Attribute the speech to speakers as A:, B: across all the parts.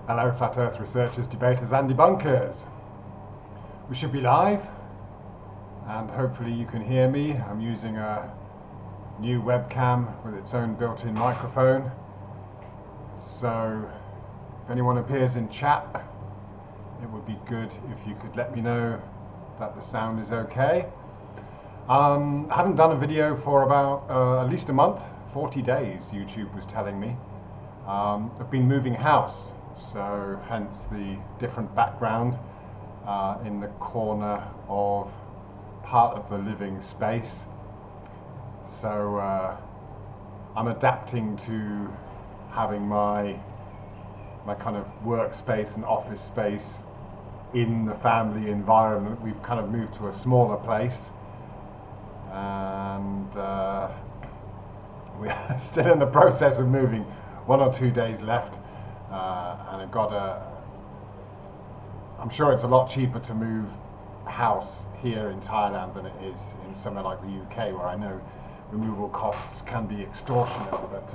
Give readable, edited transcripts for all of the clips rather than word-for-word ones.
A: Hello, Flat Earth researchers, debaters and debunkers. We should be live, and hopefully you can hear me. I'm using a new webcam with its own built-in microphone. So if anyone appears in chat, it would be good if you could let me know that the sound is okay. I haven't done a video for about at least a month, 40 days, YouTube was telling me. I've been moving house, so hence the different background in the corner of part of the living space. So I'm adapting to having my kind of workspace and office space in the family environment. We've kind of moved to a smaller place, and we're still in the process of moving. 1 or 2 days left, and I've got I'm sure it's a lot cheaper to move house here in Thailand than it is in somewhere like the UK, where I know removal costs can be extortionate, but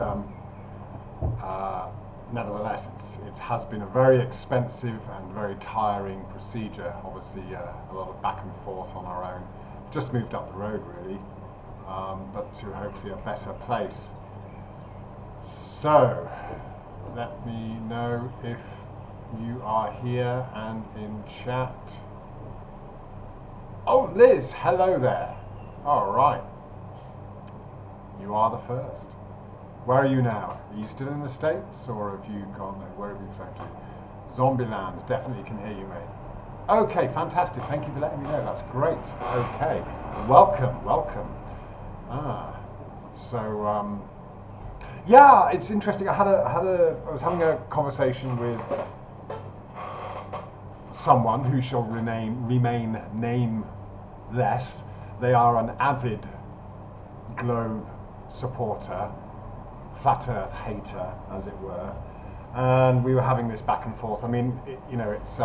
A: nevertheless it has been a very expensive and very tiring procedure. Obviously a lot of back and forth on our own. Just moved up the road really, but to hopefully a better place. So let me know if you are here and in chat. Oh, Liz, hello there. All right, you are the first. Where are you now? Are you still in the States, or have you gone? Where have you flown to? Zombieland, definitely can hear you, mate. Okay, fantastic. Thank you for letting me know. That's great. Okay, welcome. So yeah, it's interesting. I was having a conversation with someone who shall remain nameless. They are an avid globe supporter, flat Earth hater, as it were, and we were having this back and forth. I mean, it's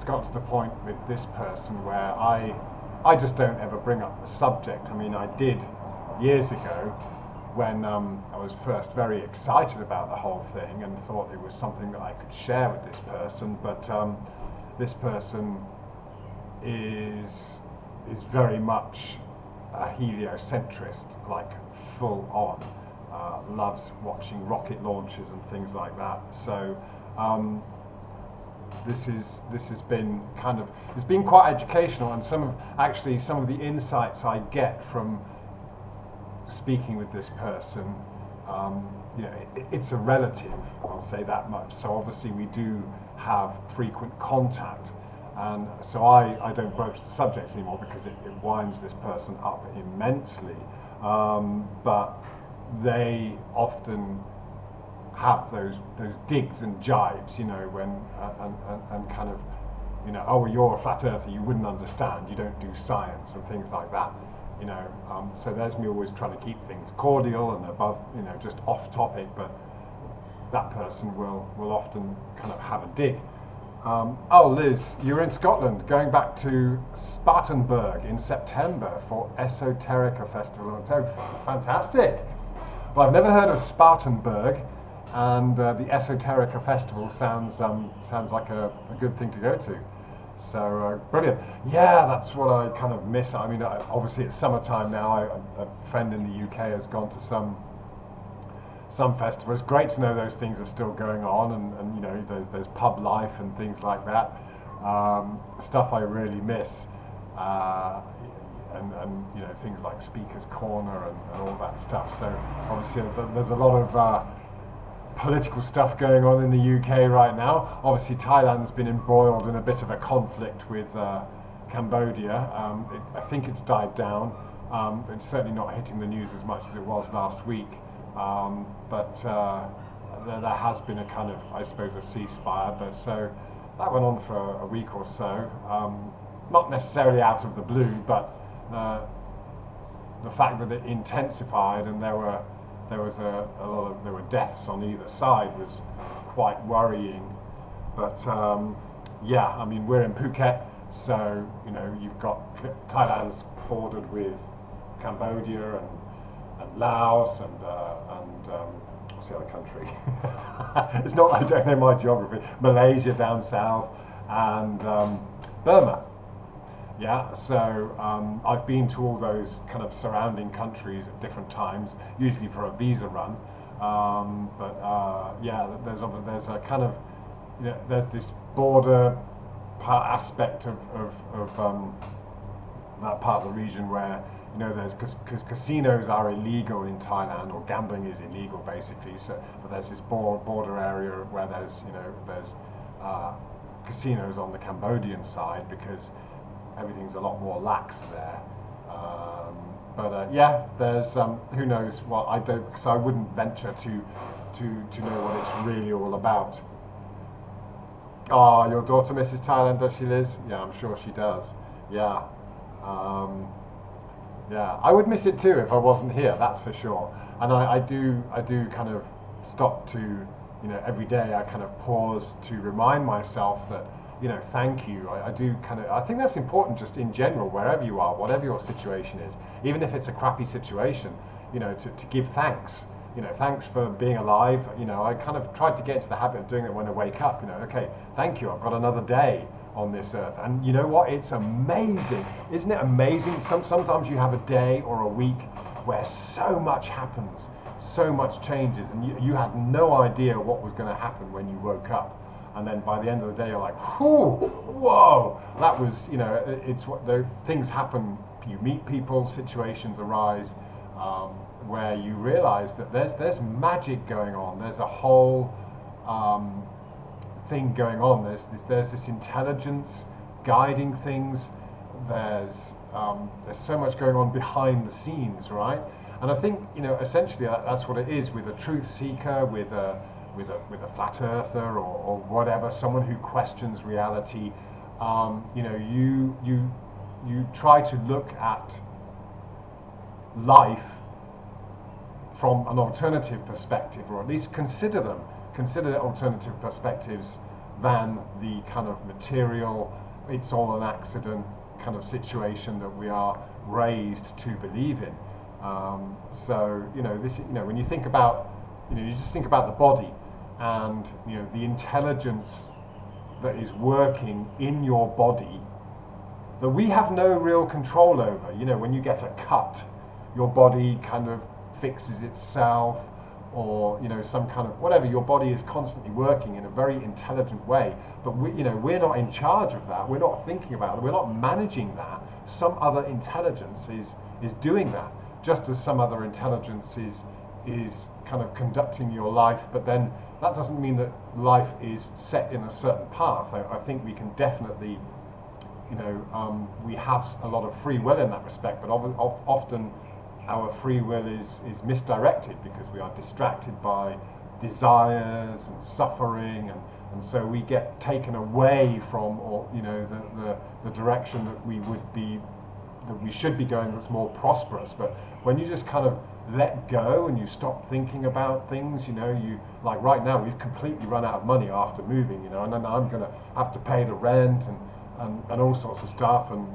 A: got to the point with this person where I just don't ever bring up the subject. I mean, I did years ago, when I was first very excited about the whole thing and thought it was something that I could share with this person, but this person is very much a heliocentrist, like full on, loves watching rocket launches and things like that. So this has been it's been quite educational, and some of the insights I get from speaking with this person, it's a relative, I'll say that much. So obviously we do have frequent contact, and so I don't broach the subject anymore because it winds this person up immensely. But they often have those digs and jibes, when and kind of, oh, well, you're a flat earther, you wouldn't understand, you don't do science and things like that. So there's me always trying to keep things cordial and above, just off topic, but that person will often kind of have a dig. Oh, Liz, you're in Scotland, going back to Spartanburg in September for Esoterica Festival. Oh, fantastic. Well, I've never heard of Spartanburg, and the Esoterica Festival sounds like a good thing to go to. So brilliant. Yeah, that's what I kind of miss. I mean, obviously it's summertime now. A friend in the UK has gone to some festivals. It's great to know those things are still going on, and there's pub life and things like that. Stuff I really miss, and things like Speaker's Corner and all that stuff. So obviously there's a lot of political stuff going on in the UK right now. Obviously Thailand's been embroiled in a bit of a conflict with Cambodia. I think it's died down. It's certainly not hitting the news as much as it was last week, but there has been a kind of, I suppose, a ceasefire. But so that went on for a week or so, not necessarily out of the blue, but the fact that it intensified and there were deaths on either side was quite worrying. But yeah, I mean, we're in Phuket, so you've got Thailand's bordered with Cambodia and Laos and what's the other country? It's not that I don't know my geography. Malaysia down south, and Burma. Yeah, so I've been to all those kind of surrounding countries at different times, usually for a visa run. Yeah, there's a kind of, there's this border aspect of that part of the region where there's because casinos are illegal in Thailand, or gambling is illegal basically. So, but there's this border area where there's casinos on the Cambodian side because everything's a lot more lax there. Yeah, there's who knows what I don't, because I wouldn't venture to know what it's really all about. Oh, your daughter misses Thailand, does she, Liz? Yeah, I'm sure she does. Yeah. Yeah, I would miss it too if I wasn't here, that's for sure. And I do kind of stop to, every day I kind of pause to remind myself that, thank you. I do kind of, I think that's important just in general, wherever you are, whatever your situation is, even if it's a crappy situation, to give thanks. Thanks for being alive. I kind of tried to get into the habit of doing it when I wake up. Okay, thank you, I've got another day on this earth. And you know what? It's amazing. Isn't it amazing? Sometimes you have a day or a week where so much happens, so much changes, and you had no idea what was going to happen when you woke up. And then by the end of the day, you're like, whoa, that was, it's what the things happen. You meet people, situations arise, where you realize that there's magic going on. There's a whole thing going on. There's this intelligence guiding things. There's so much going on behind the scenes, right? And I think essentially that's what it is with a truth seeker, with a flat earther, or whatever, someone who questions reality. You try to look at life from an alternative perspective, or at least consider alternative perspectives than the kind of material, it's all an accident kind of situation that we are raised to believe in. When you think about, you just think about the body and the intelligence that is working in your body that we have no real control over. When you get a cut, your body kind of fixes itself, or some kind of whatever. Your body is constantly working in a very intelligent way, but we're not in charge of that. We're not thinking about it. We're not managing that. Some other intelligence is doing that, just as some other intelligence is kind of conducting your life. But then that doesn't mean that life is set in a certain path. I think we can definitely, we have a lot of free will in that respect, but often our free will is misdirected because we are distracted by desires and suffering, and so we get taken away from, or the direction that we should be going, that's more prosperous. But when you just kind of let go and you stop thinking about things, you, like right now we've completely run out of money after moving, and then I'm going to have to pay the rent and all sorts of stuff, and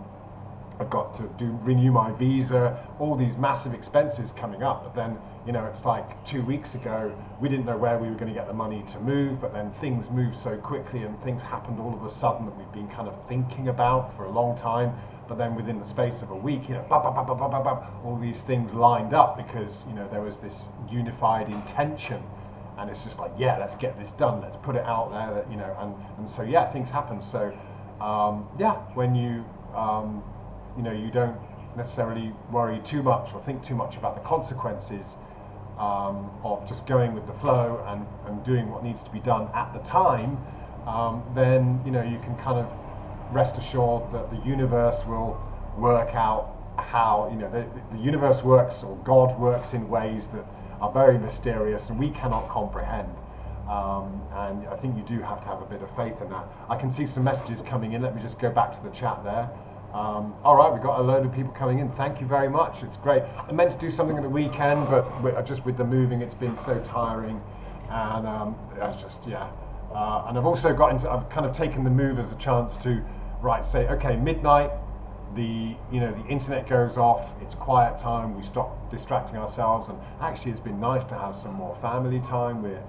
A: I've got to renew my visa, all these massive expenses coming up. But then, it's like 2 weeks ago, we didn't know where we were going to get the money to move, but then things moved so quickly and things happened all of a sudden that we've been kind of thinking about for a long time. But then within the space of a week, all these things lined up because, there was this unified intention. And it's just like, yeah, let's get this done. Let's put it out there, and so, yeah, things happen. So, when you, you don't necessarily worry too much or think too much about the consequences of just going with the flow and doing what needs to be done at the time, then you can kind of rest assured that the universe will work out how the universe works, or God works in ways that are very mysterious and we cannot comprehend. And I think you do have to have a bit of faith in that. I can see some messages coming in. Let me just go back to the chat there. All right, we've got a load of people coming in. Thank you very much. It's great. I meant to do something at the weekend, but just with the moving, it's been so tiring. And it's just, yeah. And I've also I've kind of taken the move as a chance to, say, okay, midnight, the internet goes off, it's quiet time, we stop distracting ourselves, and actually it's been nice to have some more family time. We're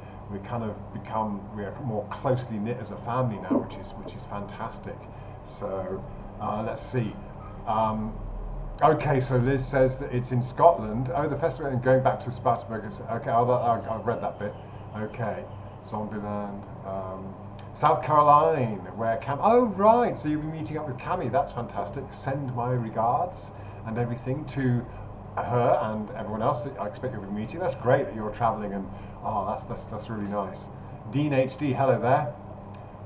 A: more closely knit as a family now, which is fantastic. So let's see. Okay, so Liz says that it's in Scotland. Oh, the festival, and going back to Spartanburg. Okay, I've read that bit. Okay, Zombieland. South Carolina, where oh right, so you'll be meeting up with Cami. That's fantastic. Send my regards and everything to her and everyone else that I expect you'll be meeting. That's great that you're traveling, and that's really nice. Dean HD, hello there.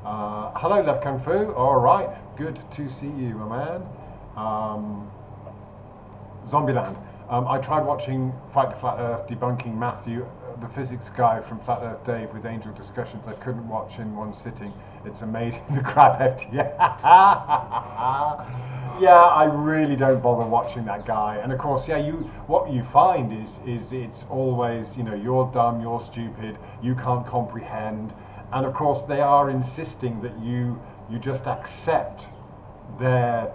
A: Hello, Left Kung Fu. All right, good to see you, my man. Zombieland. I tried watching Fight the Flat Earth debunking Matthew, the physics guy from Flat Earth Dave, with Angel Discussions. I couldn't watch in one sitting. It's amazing. The crap hefty. Yeah, I really don't bother watching that guy. And of course, what you find is it's always, you're dumb, you're stupid, you can't comprehend. And of course, they are insisting that you just accept their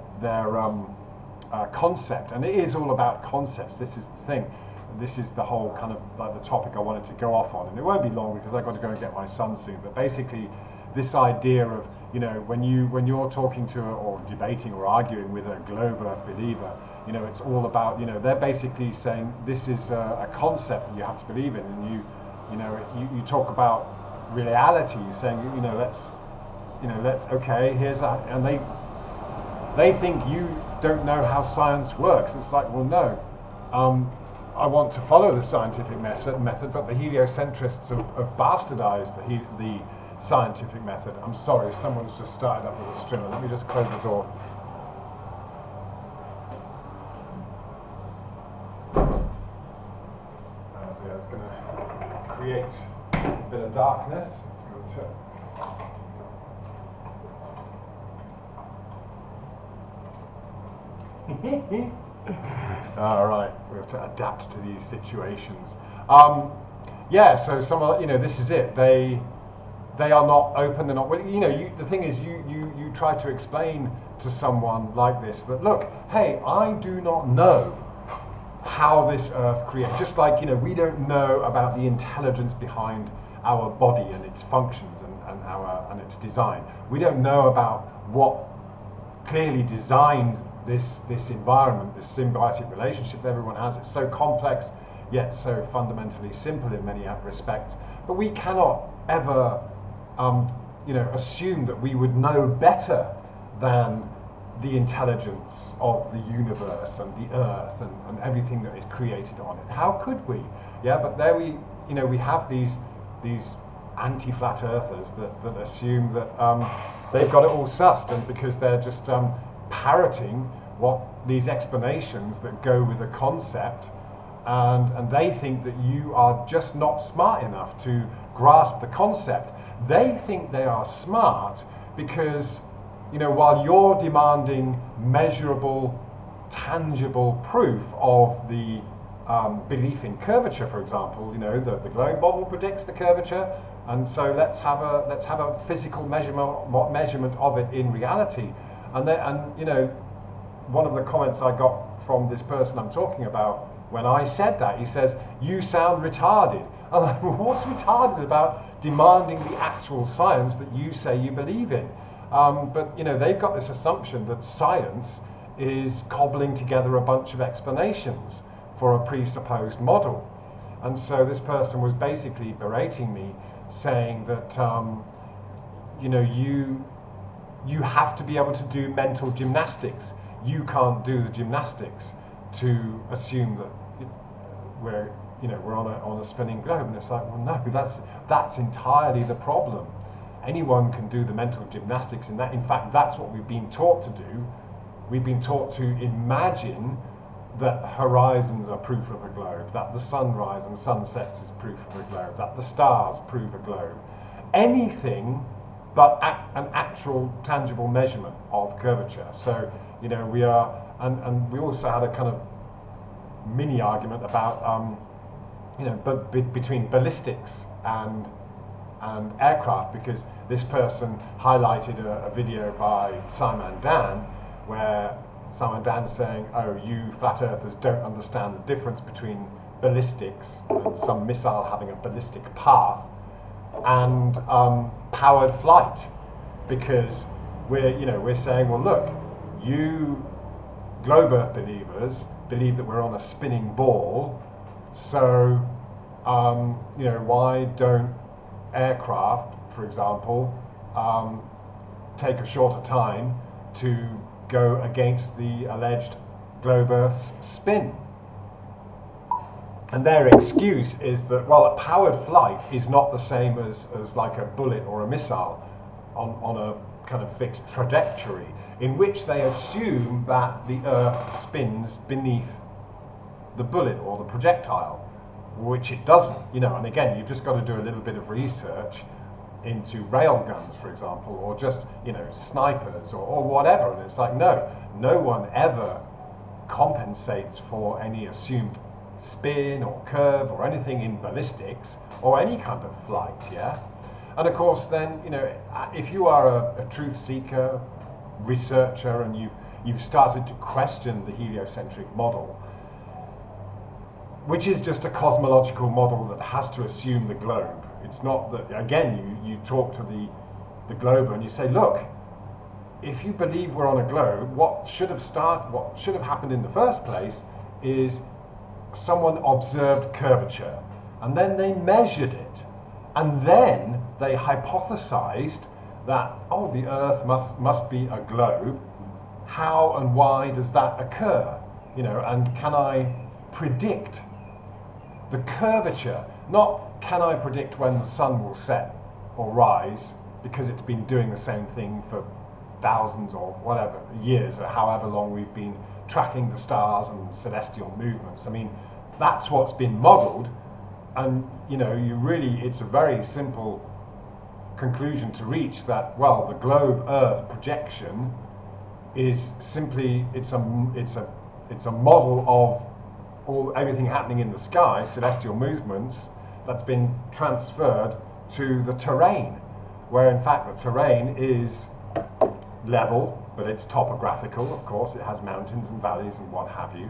A: concept, and it is all about concepts. This is the thing. This is the whole kind of like the topic I wanted to go off on, and it won't be long because I've got to go and get my son soon. But basically, this idea of when you're talking to or debating or arguing with a globe Earth believer, it's all about they're basically saying this is a concept that you have to believe in, and you talk about reality, saying let's okay, and they think you don't know how science works. It's like, well, no. I want to follow the scientific method, but the heliocentrists have bastardized the scientific method. I'm sorry, someone's just started up with a strimmer. Let me just close the door. It's going to create a bit of darkness. It's going to all right, we have to adapt to these situations. So some this is it. They are not open. They're not willing. The thing is, you try to explain to someone like this that, look, hey, I do not know how this Earth creates. Just like we don't know about the intelligence behind our body and its functions and its design. We don't know about what clearly designed this environment, this symbiotic relationship that everyone has. It's so complex, yet so fundamentally simple in many respects. But we cannot ever, assume that we would know better than the intelligence of the universe and the Earth and everything that is created on it. How could we? Yeah, but there we have these anti-flat earthers that assume that they've got it all sussed, and because they're just parroting what these explanations that go with a concept, and they think that you are just not smart enough to grasp the concept. They think they are smart because while you're demanding measurable, tangible proof of the belief in curvature, for example, the globe model predicts the curvature, and so let's have a physical measurement of it in reality. And one of the comments I got from this person I'm talking about, when I said that, he says, "You sound retarded." I'm like, well, what's retarded about demanding the actual science that you say you believe in? But they've got this assumption that science is cobbling together a bunch of explanations for a presupposed model. And so this person was basically berating me, saying that you have to be able to do mental gymnastics. You can't do the gymnastics to assume that we're on a spinning globe. And it's like, well, no, that's entirely the problem. Anyone can do the mental gymnastics in that. In fact, that's what we've been taught to do. We've been taught to imagine that horizons are proof of a globe, that the sunrise and sunsets is proof of a globe, that the stars prove a globe. Anything but an actual tangible measurement of curvature. So, we are, and we also had a kind of mini argument about, between ballistics and aircraft, because this person highlighted a video by Simon Dan, where Simon Dan saying, oh, you flat earthers don't understand the difference between ballistics and some missile having a ballistic path and powered flight, because we're saying, well, look, you globe Earth believers believe that we're on a spinning ball, so why don't aircraft, for example, take a shorter time to go against the alleged globe Earth's spin? And their excuse is that, well, a powered flight is not the same as like a bullet or a missile on a kind of fixed trajectory, in which they assume that the Earth spins beneath the bullet or the projectile, which it doesn't. And again, you've just got to do a little bit of research into rail guns, for example, or just snipers or whatever, and it's like, no one ever compensates for any assumed spin or curve or anything in ballistics or any kind of flight. And of course, then if you are a truth seeker, researcher, and you've started to question the heliocentric model, which is just a cosmological model that has to assume the globe. It's not that, again, you talk to the glober and you say, look, if you believe we're on a globe, what should have happened in the first place is someone observed curvature, and then they measured it, and then they hypothesized that, oh, the Earth must be a globe. How and why does that occur? And can I predict the curvature? Not can I predict when the sun will set or rise, because it's been doing the same thing for thousands or whatever years, or however long we've been tracking the stars and celestial movements. I mean, that's what's been modeled, and it's a very simple conclusion to reach, that, well, the globe Earth projection is simply it's a model of everything happening in the sky, celestial movements, that's been transferred to the terrain, where in fact the terrain is level, but it's topographical. Of course, it has mountains and valleys and what have you,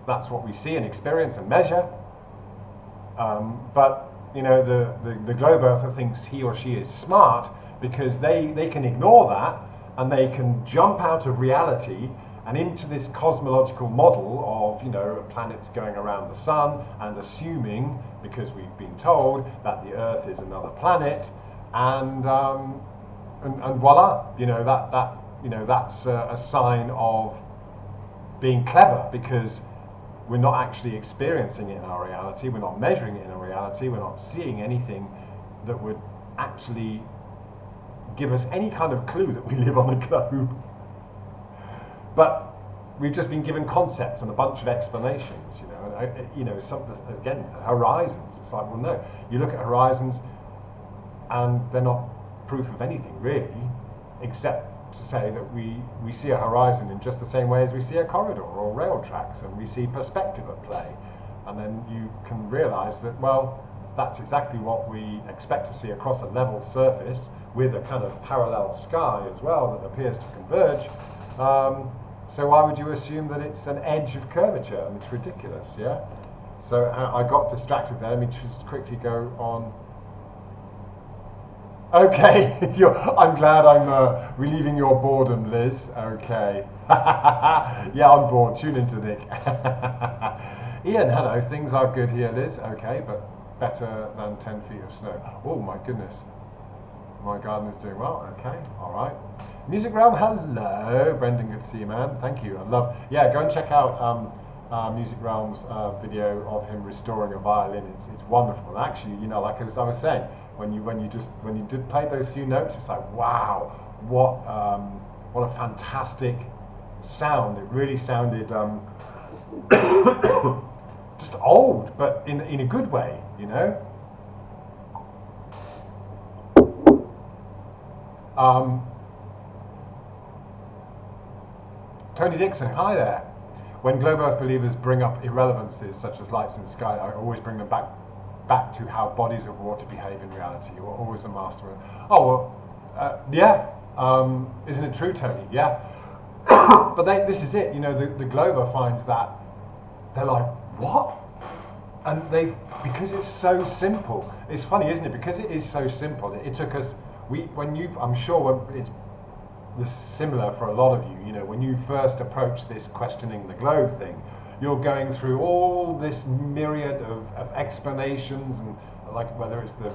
A: that's what we see and experience and measure. But the globe earther thinks he or she is smart because they can ignore that, and they can jump out of reality and into this cosmological model of planets going around the sun, and assuming, because we've been told, that the Earth is another planet, and voila, that's a sign of being clever, because we're not actually experiencing it in our reality, we're not measuring it in our reality, we're not seeing anything that would actually give us any kind of clue that we live on a globe. But we've just been given concepts and a bunch of explanations, again, horizons. It's like, well, no, you look at horizons and they're not proof of anything really, except to say that we see a horizon in just the same way as we see a corridor or rail tracks, and we see perspective at play. And then you can realize that, well, that's exactly what we expect to see across a level surface with a kind of parallel sky as well that appears to converge. So why would you assume that it's an edge of curvature? I mean, it's ridiculous, yeah? So I got distracted there. Let me just quickly go on. Okay, I'm glad I'm relieving your boredom, Liz. Okay. Yeah, I'm bored. Tune into Nick. Ian, hello. Things are good here, Liz. Okay, but better than 10 feet of snow. Oh, my goodness. My garden is doing well. Okay, all right. Music Realm, hello. Brendan, good to see you, man. Thank you. Go and check out Music Realm's video of him restoring a violin. It's wonderful. And actually, like as I was saying, when you did play those few notes, it's like, wow, what a fantastic sound. It really sounded just old, but in a good way, Tony Dixon, hi there. When Globe Earth believers bring up irrelevances such as lights in the sky, I always bring them back to how bodies of water behave in reality. You're always a master of... Oh, well, yeah, Isn't it true, Tony? Yeah. But this is it. The Glober finds that they're like, what? And because it's so simple. It's funny, isn't it? Because it is so simple. It took us. I'm sure it's similar for a lot of you. When you first approach this questioning the globe thing, you're going through all this myriad of explanations, and like whether it's the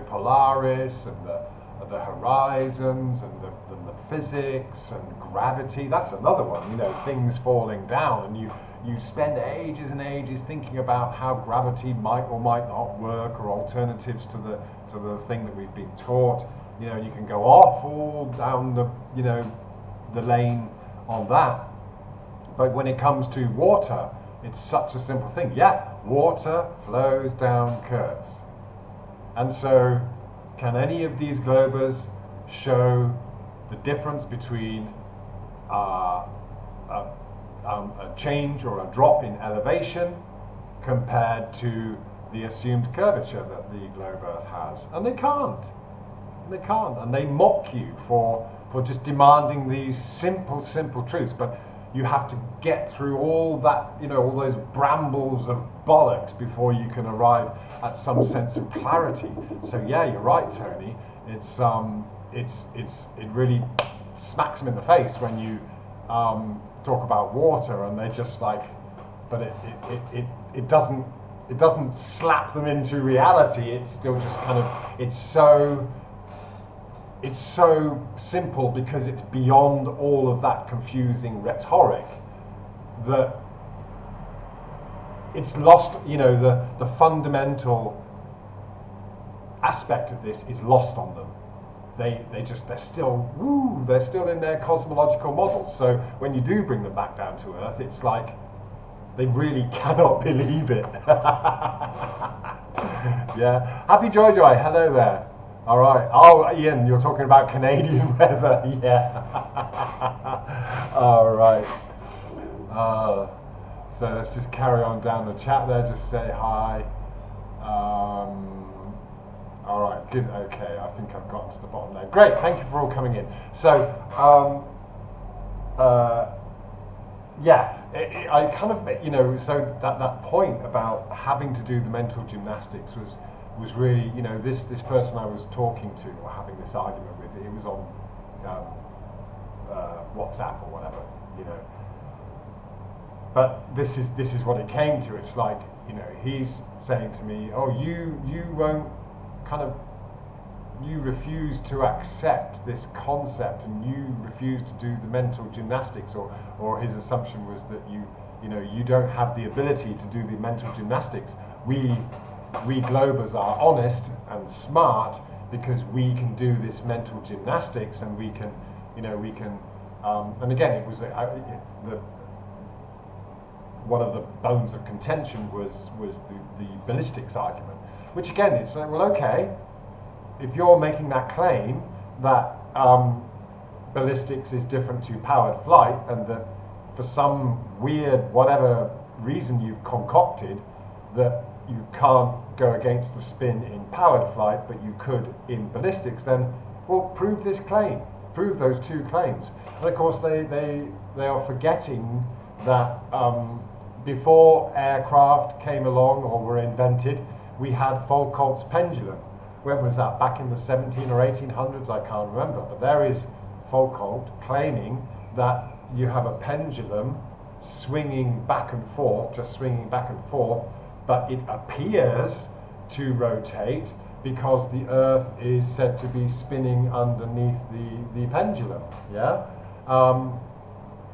A: Polaris and the horizons and the physics and gravity. That's another one. Things falling down, and you spend ages and ages thinking about how gravity might or might not work, or alternatives to the thing that we've been taught. You can go off all down the lane on that. But when it comes to water, it's such a simple thing. Yeah, water flows down curves. And so, can any of these globers show the difference between a change or a drop in elevation compared to the assumed curvature that the globe Earth has? And they can't. And they mock you for just demanding these simple truths. But you have to get through all that, all those brambles of bollocks before you can arrive at some sense of clarity. So yeah, you're right, Tony. It really smacks them in the face when you talk about water, and they're just like, but it doesn't slap them into reality. It's still just kind of, it's so simple because it's beyond all of that confusing rhetoric that it's lost. The fundamental aspect of this is lost on them. They're still in their cosmological models. So when you do bring them back down to Earth, it's like they really cannot believe it. Yeah. Happy Joy, hello there. All right. Oh, Ian, you're talking about Canadian weather. Yeah. All right. So let's just carry on down the chat there. Just say hi. All right. Good. Okay. I think I've gotten to the bottom there. Great. Thank you for all coming in. So, yeah. I kind of, so that point about having to do the mental gymnastics was really, this person I was talking to or having this argument with, it was on WhatsApp or whatever, But this is what it came to. It's like, he's saying to me, oh, you won't you refuse to accept this concept, and you refuse to do the mental gymnastics, or his assumption was that you don't have the ability to do the mental gymnastics. We Globers are honest and smart because we can do this mental gymnastics, and we can, and again, it was one of the bones of contention was the ballistics argument, which again is like, well, okay, if you're making that claim that ballistics is different to powered flight, and that for some weird whatever reason you've concocted that you can't go against the spin in powered flight, but you could in ballistics, then, well, prove this claim. Prove those two claims. And of course, they are forgetting that before aircraft came along or were invented, we had Foucault's pendulum. When was that? Back in the 17 or 1800s? I can't remember. But there is Foucault claiming that you have a pendulum swinging back and forth, just swinging back and forth, but it appears to rotate because the Earth is said to be spinning underneath the pendulum. Yeah.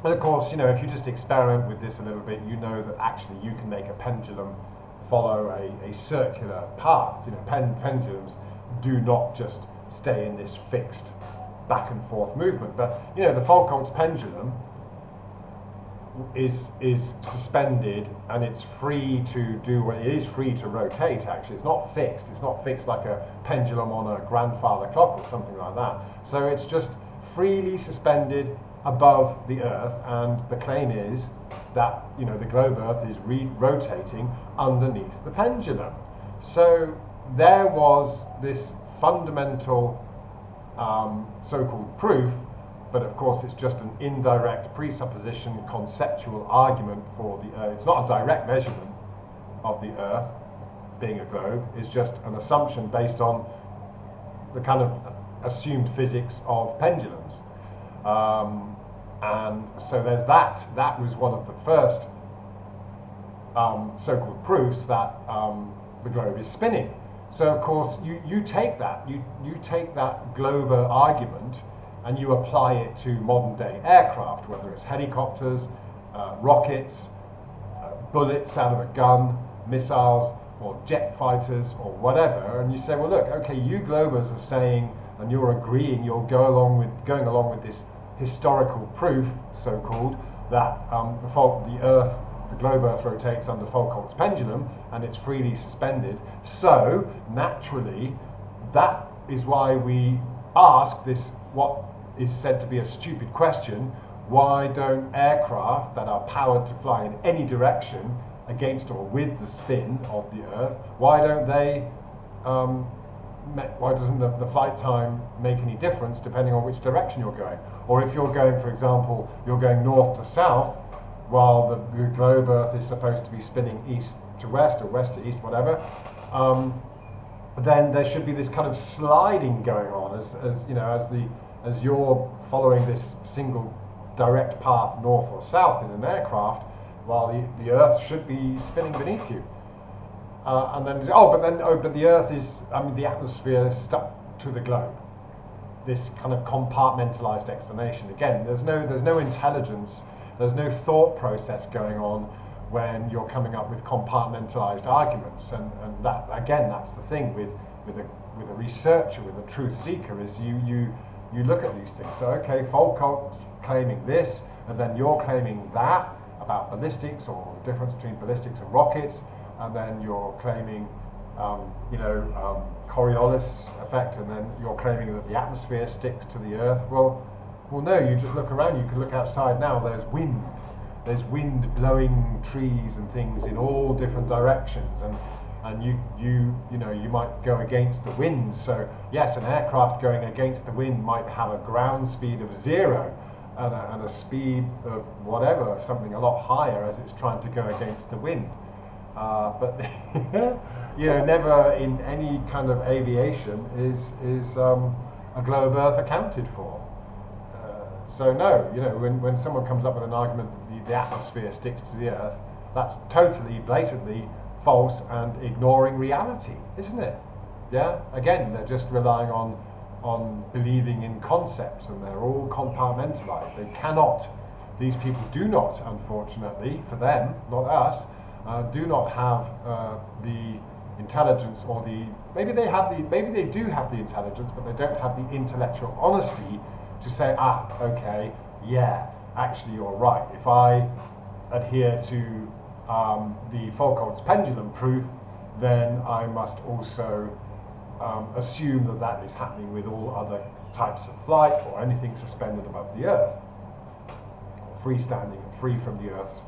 A: And of course, if you just experiment with this a little bit, you know that actually you can make a pendulum follow a circular path. Pendulums do not just stay in this fixed back and forth movement. But the Foucault's pendulum is suspended, and it's free to do what it is, free to rotate. Actually, it's not fixed. It's not fixed like a pendulum on a grandfather clock or something like that. So it's just freely suspended above the Earth, and the claim is that the globe Earth is rotating underneath the pendulum. So there was this fundamental so-called proof, but of course it's just an indirect presupposition, conceptual argument for the Earth. It's not a direct measurement of the Earth being a globe. It's just an assumption based on the kind of assumed physics of pendulums. And so there's that. That was one of the first so-called proofs that the globe is spinning. So of course you take that, you take that globe argument and you apply it to modern day aircraft, whether it's helicopters, rockets, bullets out of a gun, missiles, or jet fighters, or whatever, and you say, well look, okay, you globers are saying, and you're agreeing, you're going along with this historical proof, so-called, that the globe Earth rotates under Foucault's pendulum and it's freely suspended. So naturally, that is why we ask this, what is said to be a stupid question: why don't aircraft that are powered to fly in any direction against or with the spin of the Earth, why don't they? Why doesn't the flight time make any difference depending on which direction you're going? Or if you're going, for example, you're going north to south, while the globe Earth is supposed to be spinning east to west or west to east, whatever, then there should be this kind of sliding going on as you're following this single direct path north or south in an aircraft, while the Earth should be spinning beneath you. And then, but the Earth is, the atmosphere is stuck to the globe. This kind of compartmentalized explanation. Again, there's no intelligence, there's no thought process going on when you're coming up with compartmentalized arguments. And that, again, that's the thing with a researcher, with a truth seeker, is you look at these things. So, okay, Foucault's claiming this, and then you're claiming that about ballistics, or the difference between ballistics and rockets, and then you're claiming, Coriolis effect, and then you're claiming that the atmosphere sticks to the Earth. Well, no, you just look around, you can look outside now, there's wind blowing trees and things in all different directions, and you might go against the wind. So yes, an aircraft going against the wind might have a ground speed of 0 and a speed of whatever, something a lot higher as it's trying to go against the wind. But never in any kind of aviation is a globe Earth accounted for. So no, when someone comes up with an argument that the atmosphere sticks to the Earth, that's totally, blatantly false and ignoring reality, isn't it? Yeah. Again, they're just relying on believing in concepts, and they're all compartmentalized. These people do not, unfortunately for them, not us, do not have the intelligence, or maybe they do have the intelligence, but they don't have the intellectual honesty to say, okay, yeah, actually you're right. If I adhere to the Foucault's pendulum proof, then I must also assume that is happening with all other types of flight, or anything suspended above the Earth, or freestanding and free from the Earth's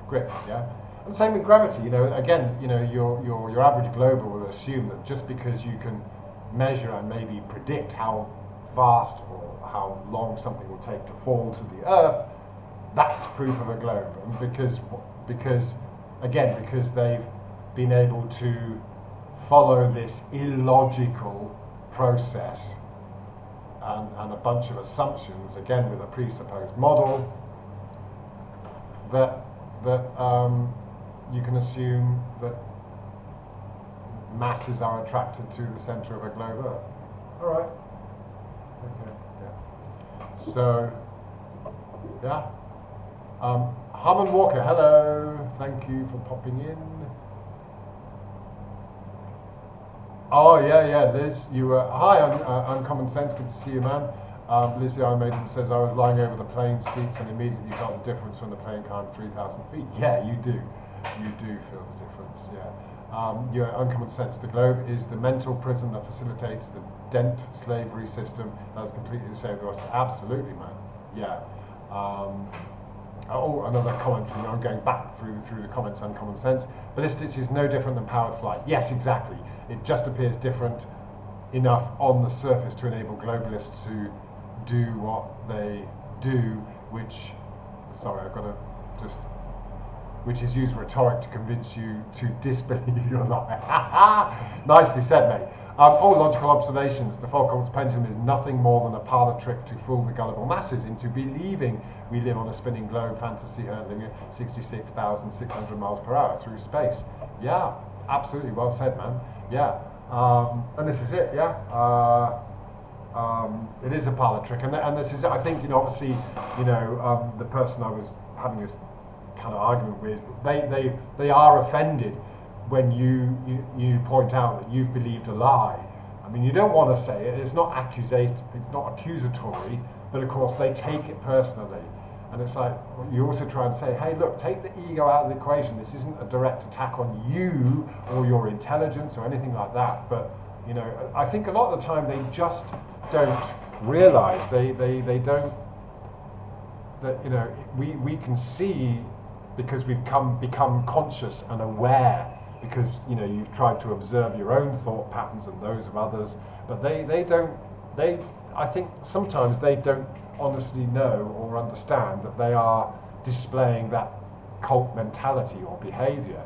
A: grip. Yeah. And same with gravity. Again, your average glober will assume that just because you can measure and maybe predict how fast or how long something will take to fall to the Earth, that's proof of a globe. And because they've been able to follow this illogical process and a bunch of assumptions, again with a presupposed model, that you can assume that masses are attracted to the center of a globe Earth. All right. Okay. Yeah. So, yeah. Harmon Walker, hello. Thank you for popping in. Oh yeah, Liz, you were hi. Uncommon Sense. Good to see you, man. Lizzie I. Maiden says, I was lying over the plane seats and immediately felt the difference when the plane climbed 3,000 feet. Yeah, you do. You do feel the difference, yeah. Your Uncommon Sense. The globe is the mental prison that facilitates the dent slavery system that is completely the same as the rest. Absolutely, man. Yeah. Another comment from you. I'm going back through the comments. Uncommon Sense. Ballistics is no different than powered flight. Yes, exactly. It just appears different enough on the surface to enable globalists to do what they do, which, sorry, I've got to just, which is use rhetoric to convince you to disbelieve your lie. Nicely said, mate. All logical observations. The Foucault's pendulum is nothing more than a parlor trick to fool the gullible masses into believing we live on a spinning globe, fantasy hurtling at 66,600 miles per hour through space. Yeah, absolutely, well said, man. Yeah, and this is it. Yeah, it is a parlor trick, and this is, I think, obviously, the person I was having this kind of argument with, they are offended when you point out that you've believed a lie. I mean, you don't want to say it. It's not accusatory, but of course they take it personally. And it's like, you also try and say, hey, look, take the ego out of the equation. This isn't a direct attack on you or your intelligence or anything like that. But, I think a lot of the time they just don't realize, they don't, that, we can see, because we've become conscious and aware, because you've tried to observe your own thought patterns and those of others, but I think sometimes they don't honestly know or understand that they are displaying that cult mentality or behavior,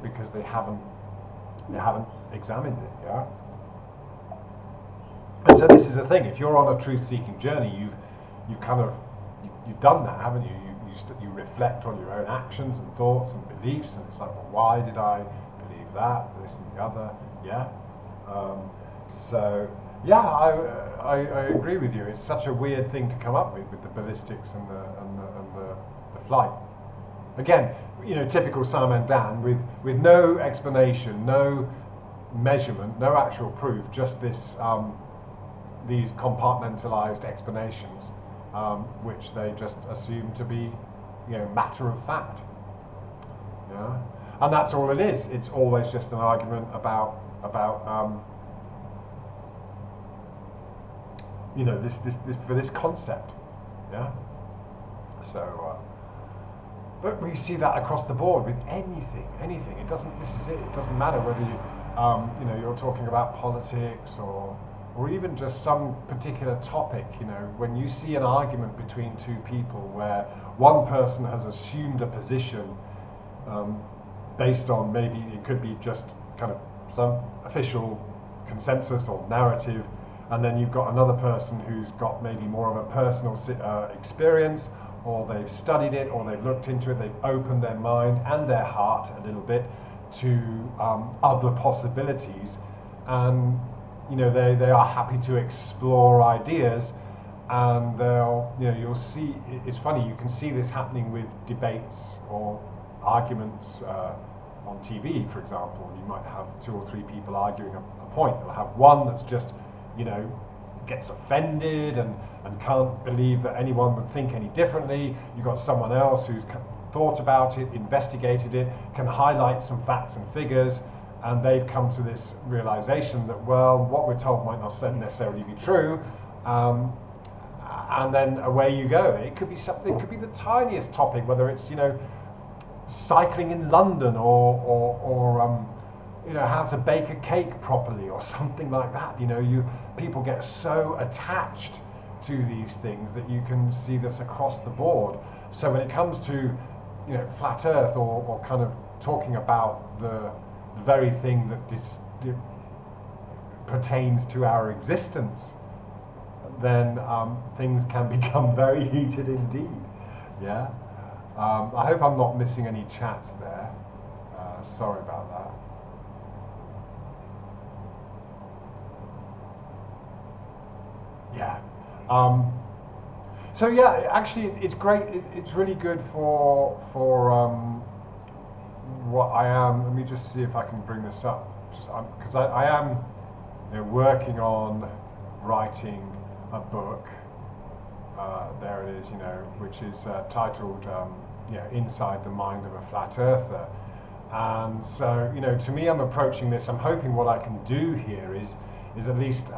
A: because they haven't examined it. Yeah. And so this is the thing: if you're on a truth-seeking journey, you've done that, haven't you? You reflect on your own actions and thoughts and beliefs, and it's like, well, why did I believe that, this and the other? Yeah. So yeah, I agree with you. It's such a weird thing to come up with the ballistics and the flight. Again, typical Simon Dan, with no explanation, no measurement, no actual proof, just this these compartmentalized explanations, which they just assume to be, matter of fact. Yeah, and that's all it is. It's always just an argument about this for this concept. Yeah. So, but we see that across the board with anything. It doesn't. This is it. It doesn't matter whether you're talking about politics or even just some particular topic. When you see an argument between two people where one person has assumed a position based on, maybe it could be just kind of some official consensus or narrative, and then you've got another person who's got maybe more of a personal experience, or they've studied it, or they've looked into it, they've opened their mind and their heart a little bit to other possibilities, and they are happy to explore ideas, and you'll see, it's funny, you can see this happening with debates or arguments on TV, for example. You might have 2 or 3 people arguing a point. You'll have one that's just, gets offended and can't believe that anyone would think any differently. You've got someone else who's thought about it, investigated it, can highlight some facts and figures, and they've come to this realization that, well, what we're told might not necessarily be true, and then away you go. It could be something, it could be the tiniest topic, whether it's, cycling in London or how to bake a cake properly or something like that. People get so attached to these things that you can see this across the board. So when it comes to flat Earth or kind of talking about the very thing that pertains to our existence, then things can become very heated indeed. Yeah. I hope I'm not missing any chats there. Sorry about that. Yeah. So yeah, actually, it's great. It's really good for what I am. Let me just see if I can bring this up, because I am working on writing a book. There it is, which is titled "Inside the Mind of a Flat Earther." And so, to me, I'm approaching this. I'm hoping what I can do here is at least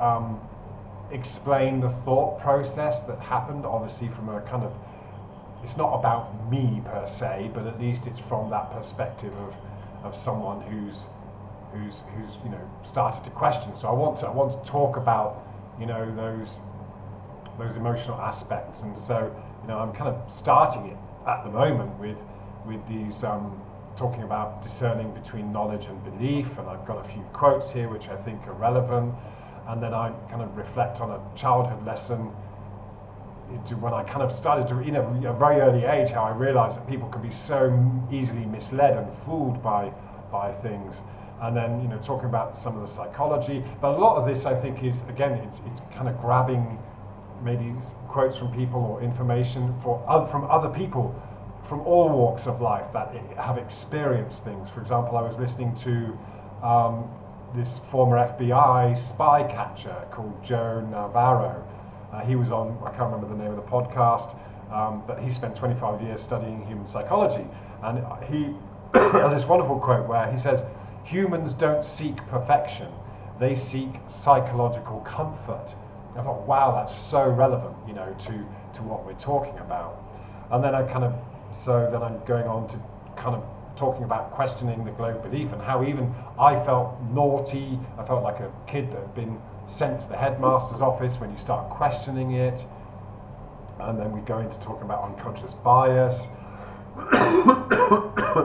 A: explain the thought process that happened. Obviously, from a kind of, it's not about me per se, but at least it's from that perspective of someone who's who's started to question. So I want to talk about those emotional aspects, and so I'm kind of starting it at the moment with these talking about discerning between knowledge and belief, and I've got a few quotes here which I think are relevant, and then I kind of reflect on a childhood lesson when I kind of started to, at a very early age, how I realized that people can be so easily misled and fooled by things, and then talking about some of the psychology. But a lot of this, I think, is again it's kind of grabbing maybe quotes from people or information from other people from all walks of life that have experienced things. For example, I was listening to this former FBI spy catcher called Joe Navarro. He was on, I can't remember the name of the podcast, but he spent 25 years studying human psychology, and he has this wonderful quote where he says, "Humans don't seek perfection, they seek psychological comfort." I thought, wow, that's so relevant, to what we're talking about. And then I'm going on to kind of talking about questioning the globe belief, and how even I felt naughty. I felt like a kid that had been sent to the headmaster's office when you start questioning it. And then we go into talking about unconscious bias.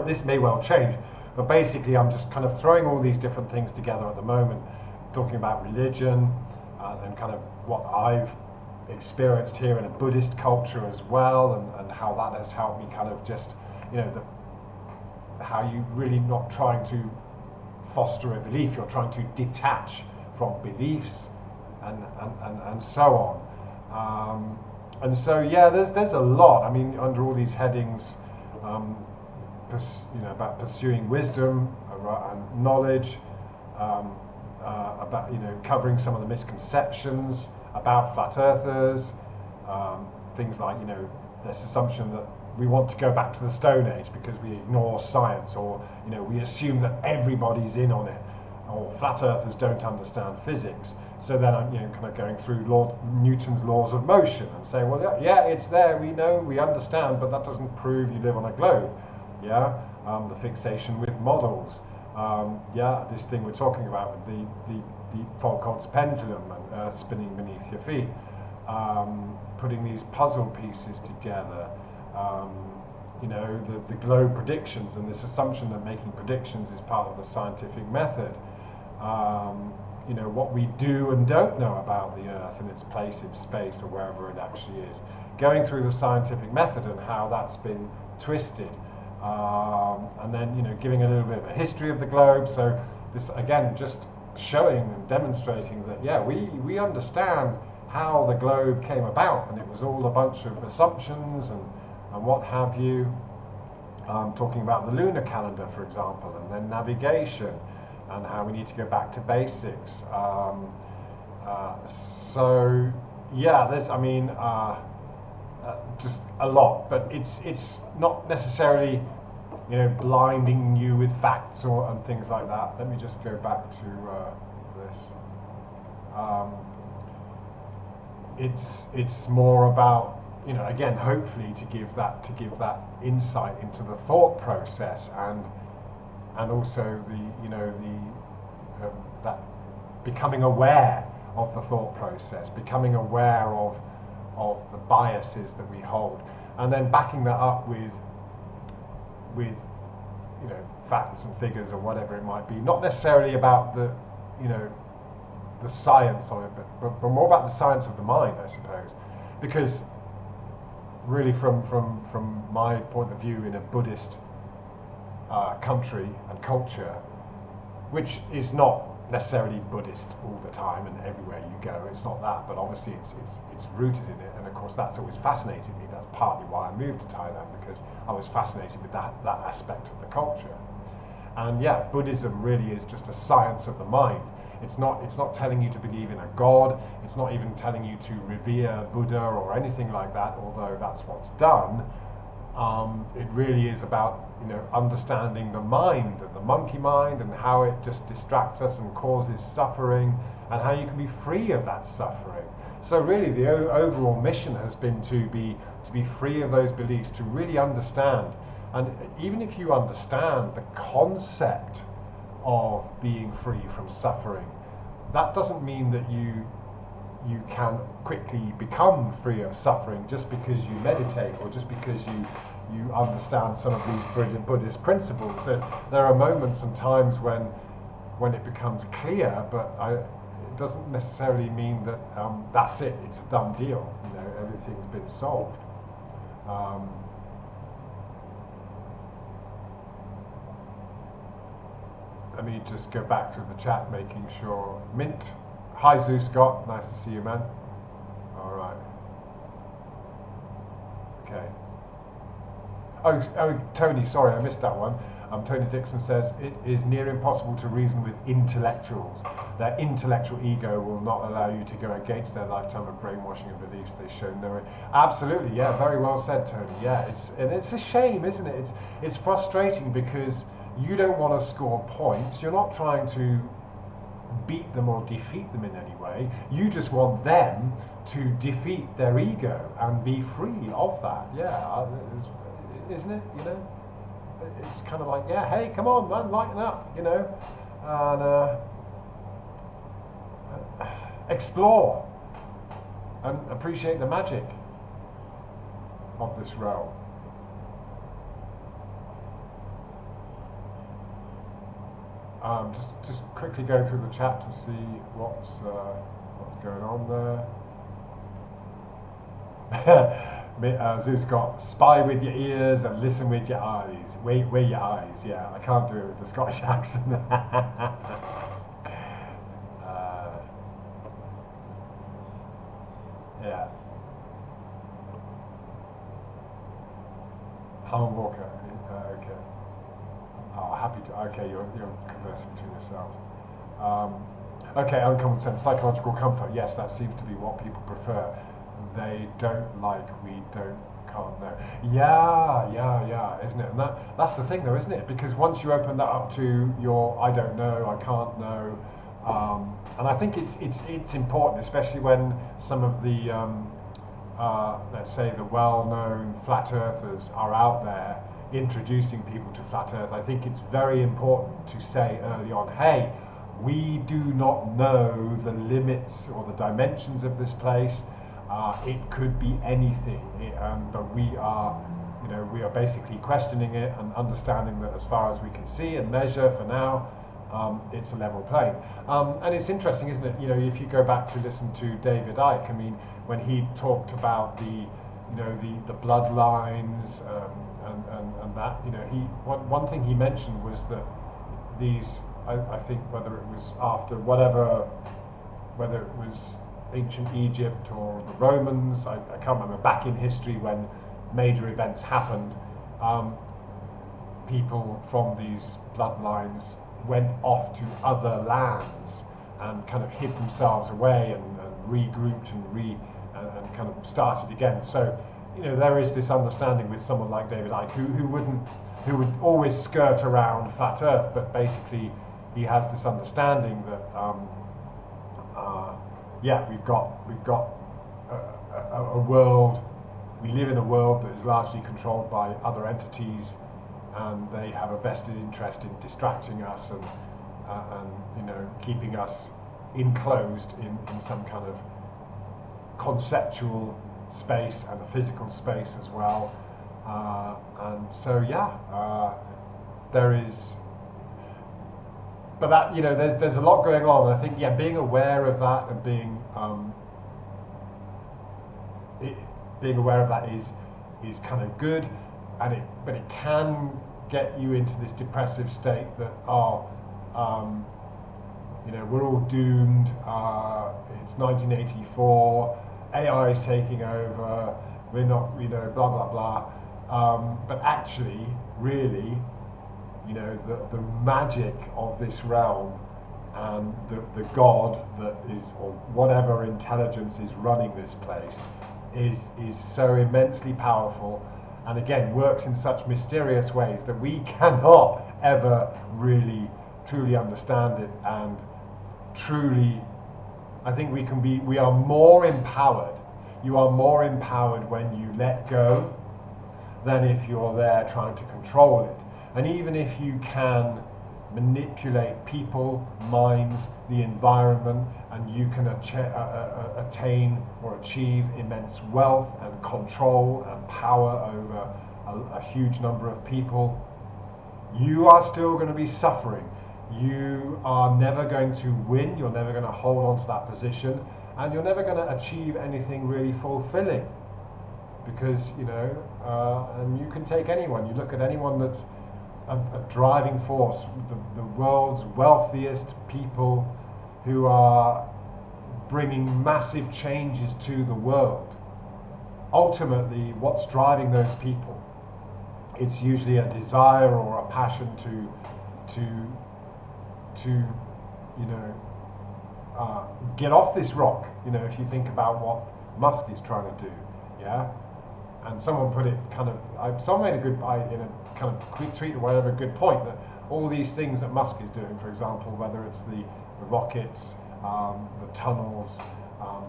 A: This may well change, but basically I'm just kind of throwing all these different things together at the moment, talking about religion, and kind of what I've experienced here in a Buddhist culture as well, and how that has helped me kind of just, how you really not trying to foster a belief, you're trying to detach from beliefs, and so on. And so there's a lot. I mean, under all these headings, about pursuing wisdom and knowledge, about covering some of the misconceptions about flat earthers, things like this assumption that we want to go back to the Stone Age because we ignore science, or we assume that everybody's in on it, or flat earthers don't understand physics. So then I'm kind of going through Newton's laws of motion and saying, well, yeah, it's there, we know, we understand, but that doesn't prove you live on a globe. The fixation with models. This thing we're talking about with the Foucault's pendulum and Earth spinning beneath your feet. Putting these puzzle pieces together. The globe predictions, and this assumption that making predictions is part of the scientific method. What we do and don't know about the Earth and its place in space, or wherever it actually is. Going through the scientific method and how that's been twisted. And then giving a little bit of a history of the globe. So this again just showing and demonstrating that we understand how the globe came about, and it was all a bunch of assumptions and what have you. Talking about the lunar calendar, for example, and then navigation, and how we need to go back to basics. There's just a lot, but it's not necessarily blinding you with facts and things like that. Let me just go back to this. It's more about again, hopefully to give that insight into the thought process, and also that becoming aware of the thought process, becoming aware of the biases that we hold, and then backing that up with facts and figures or whatever it might be. Not necessarily about the science of it, but more about the science of the mind, I suppose, because really from my point of view, in a Buddhist country and culture, which is not necessarily Buddhist all the time and everywhere you go, it's not that, but obviously it's rooted in it, and of course that's always fascinated me. That's partly why I moved to Thailand, because I was fascinated with that aspect of the culture. And Buddhism really is just a science of the mind. It's not telling you to believe in a god. It's not even telling you to revere Buddha or anything like that, although that's what's done. It really is about understanding the mind, and the monkey mind, and how it just distracts us and causes suffering, and how you can be free of that suffering. So really the overall mission has been to be free of those beliefs, to really understand. And even if you understand the concept of being free from suffering. That doesn't mean that you can quickly become free of suffering just because you meditate or just because you understand some of these brilliant Buddhist principles. So there are moments and times when it becomes clear, but it doesn't necessarily mean that that's it. It's a done deal. You know, everything's been solved. Let me just go back through the chat, making sure. Mint, hi Zeus Scott, nice to see you, man. All right. Okay. Oh, Tony, sorry, I missed that one. Tony Dixon says, it is near impossible to reason with intellectuals. Their intellectual ego will not allow you to go against their lifetime of brainwashing and beliefs they show no. Absolutely, yeah, very well said, Tony. Yeah, it's a shame, isn't it? It's frustrating because you don't want to score points. You're not trying to beat them or defeat them in any way. You just want them to defeat their ego and be free of that. Yeah, isn't it? You know, it's kind of like, yeah, hey, come on, man, lighten up, you know, and explore and appreciate the magic of this realm. Just quickly going through the chat to see what's going on there. Zeus got spy with your ears and listen with your eyes. Wait your eyes. Yeah, I can't do it with the Scottish accent. Yeah. Harmon Walker. Okay. Oh, happy to. Okay, you're conversing between yourselves. Okay, uncommon sense, psychological comfort. Yes, that seems to be what people prefer. They don't like, we don't, can't know. Yeah, isn't it? And that's the thing, though, isn't it? Because once you open that up to your, I don't know, I can't know, and I think it's important, especially when some of the, let's say, the well-known flat earthers are out there introducing people to flat earth. I think it's very important to say early on, hey, we do not know the limits or the dimensions of this place. It could be anything, but we are basically questioning it and understanding that as far as we can see and measure for now, it's a level plane. And it's interesting, isn't it? You know, if you go back to listen to David Icke, I mean, when he talked about the bloodlines and that, you know, one thing he mentioned was that these, I think whether it was after whether it was ancient Egypt or the Romans, I can't remember, back in history when major events happened, people from these bloodlines went off to other lands and kind of hid themselves away and regrouped and kind of started again. So, you know, there is this understanding with someone like David Icke who would always skirt around flat Earth, but basically he has this understanding that we've got a world. We live in a world that is largely controlled by other entities, and they have a vested interest in distracting us and you know, keeping us enclosed in some kind of conceptual space and a physical space as well. And so there is. But that, you know, there's a lot going on, and I think, yeah, being aware of that and being aware of that is kind of good, but it can get you into this depressive state that you know, we're all doomed. It's 1984. AI is taking over. We're not, you know, blah blah blah. But actually, really, you know, the magic of this realm and the God that is, or whatever intelligence is running this place, is so immensely powerful, and again works in such mysterious ways that we cannot ever really truly understand it. And truly, I think we are more empowered. You are more empowered when you let go than if you're there trying to control it. And even if you can manipulate people, minds, the environment, and you can attain or achieve immense wealth and control and power over a huge number of people, you are still going to be suffering. You are never going to win, you're never going to hold on to that position, and you're never going to achieve anything really fulfilling. Because, and you can take anyone, you look at anyone that's a driving force, the world's wealthiest people who are bringing massive changes to the world. Ultimately, what's driving those people? It's usually a desire or a passion to get off this rock. If you think about what Musk is trying to do, yeah. And someone put it someone made a good, in a kind of quick tweet or whatever, a good point that all these things that Musk is doing, for example, whether it's the rockets, the tunnels,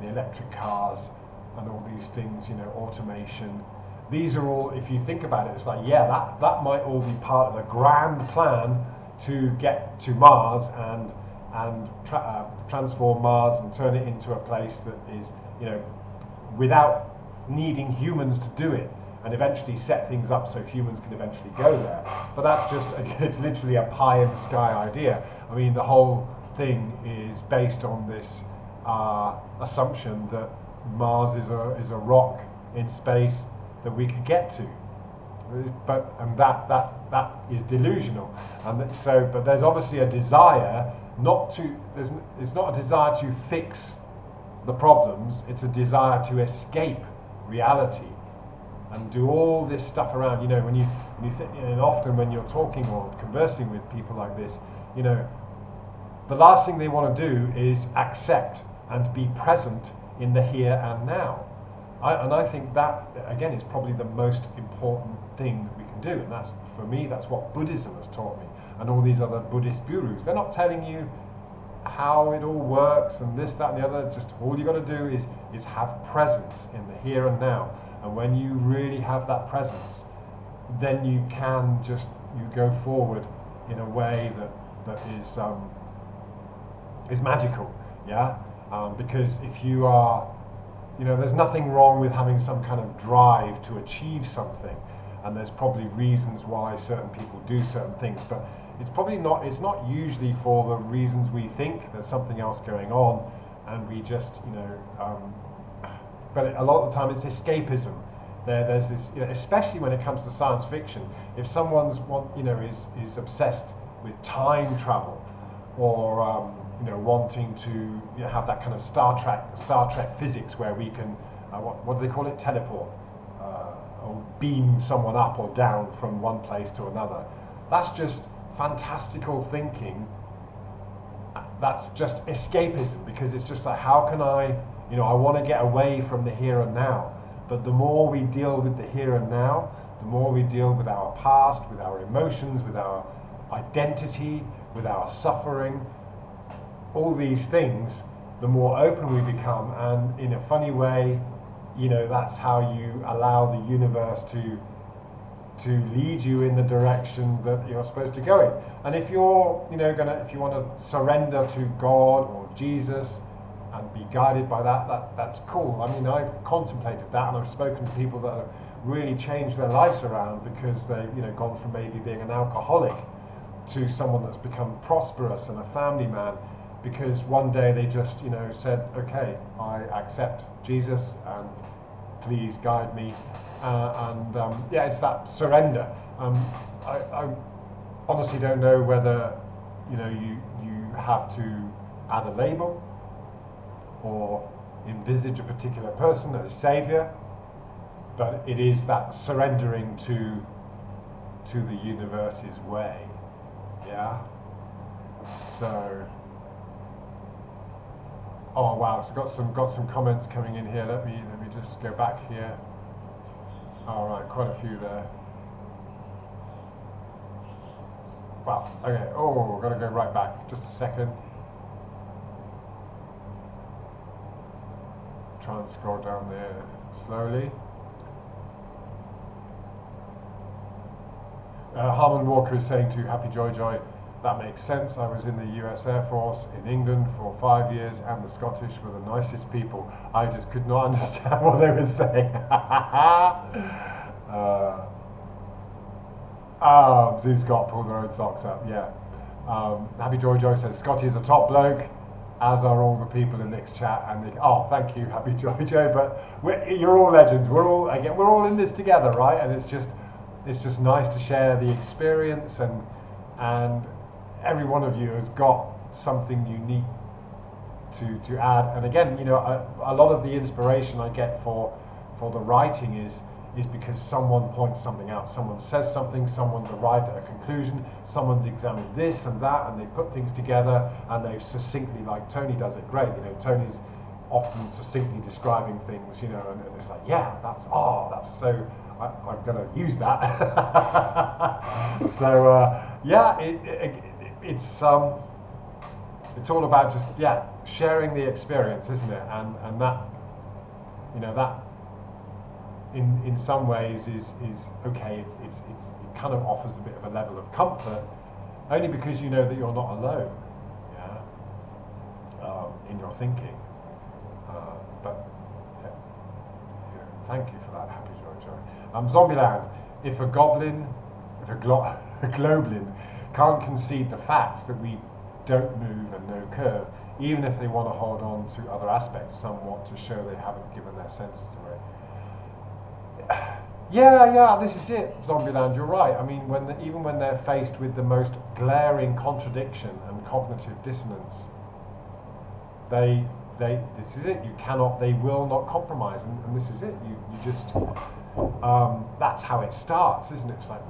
A: the electric cars, and all these things, automation. These are all, if you think about it, it's like, yeah, that might all be part of a grand plan to get to Mars and transform Mars and turn it into a place that is, without needing humans to do it, and eventually set things up so humans can eventually go there. But that's just, it's literally a pie in the sky idea. I mean, the whole thing is based on this assumption that Mars is a rock in space that we could get to. But that is delusional. And so, but there's obviously a desire it's not a desire to fix the problems, it's a desire to escape reality and do all this stuff around. When you think, and often when you're talking or conversing with people like this, the last thing they want to do is accept and be present in the here and now. I think that, again, is probably the most important thing that we can do. And that's, for me, that's what Buddhism has taught me. And all these other Buddhist gurus, they're not telling you how it all works and this, that, and the other. Just all you got to do is have presence in the here and now. And when you really have that presence, then you can you go forward in a way that is magical, yeah. Because if you are, there's nothing wrong with having some kind of drive to achieve something, and there's probably reasons why certain people do certain things, but it's not usually for the reasons we think. There's something else going on, and we just, but a lot of the time it's escapism. There's this, especially when it comes to science fiction. If someone's is obsessed with time travel, or wanting to have that kind of Star Trek physics where we can what do they call it, teleport, or beam someone up or down from one place to another. That's just fantastical thinking. That's just escapism, because it's just like, how can I want to get away from the here and now. But the more we deal with the here and now, the more we deal with our past, with our emotions, with our identity, with our suffering, all these things, the more open we become. And in a funny way, that's how you allow the universe to lead you in the direction that you're supposed to go in. And if you're, if you want to surrender to God or Jesus and be guided by that's cool. I mean, I've contemplated that, and I've spoken to people that have really changed their lives around because they've, gone from maybe being an alcoholic to someone that's become prosperous and a family man, because one day they just, said, okay, I accept Jesus and please guide me. It's that surrender. I honestly don't know whether, you have to add a label or envisage a particular person as a savior, but it is that surrendering to the universe's way. Yeah. So, oh wow, so got some comments coming in here. Let me just go back here. All right, quite a few there. Wow. Okay. Oh, got to go right back. Just a second. Try and scroll down there slowly. Harmon Walker is saying to Happy Joy Joy, that makes sense. I was in the US Air Force in England for 5 years, and the Scottish were the nicest people. I just could not understand what they were saying. Zoo Scott pulled their own socks up, yeah. Happy Joy Joy says, Scotty is a top bloke, as are all the people in Nick's chat. And Nick, oh, thank you, Happy Joy Joy, but you're all legends. We're all in this together, right? And it's just nice to share the experience, and every one of you has got something unique to add. And again, you know, a lot of the inspiration I get for the writing is because someone points something out, someone says something, someone's arrived at a conclusion, someone's examined this and that, and they put things together, and they've succinctly, like Tony does it great, you know, Tony's often succinctly describing things, you know, and it's like, yeah, that's so, I'm going to use that. So, yeah, it's all about just, yeah, sharing the experience, isn't it? And that, you know, that in some ways is okay. It kind of offers a bit of a level of comfort, only because you know that you're not alone, yeah, in your thinking. But yeah, thank you for that, Happy Joy Joy. Zombieland. If a globlin can't concede the facts that we don't move and no curve, even if they want to hold on to other aspects somewhat to show they haven't given their senses to it. Yeah, this is it, Zombieland, you're right. I mean, even when they're faced with the most glaring contradiction and cognitive dissonance, this is it. They will not compromise, and this is it. You just, that's how it starts, isn't it? It's like,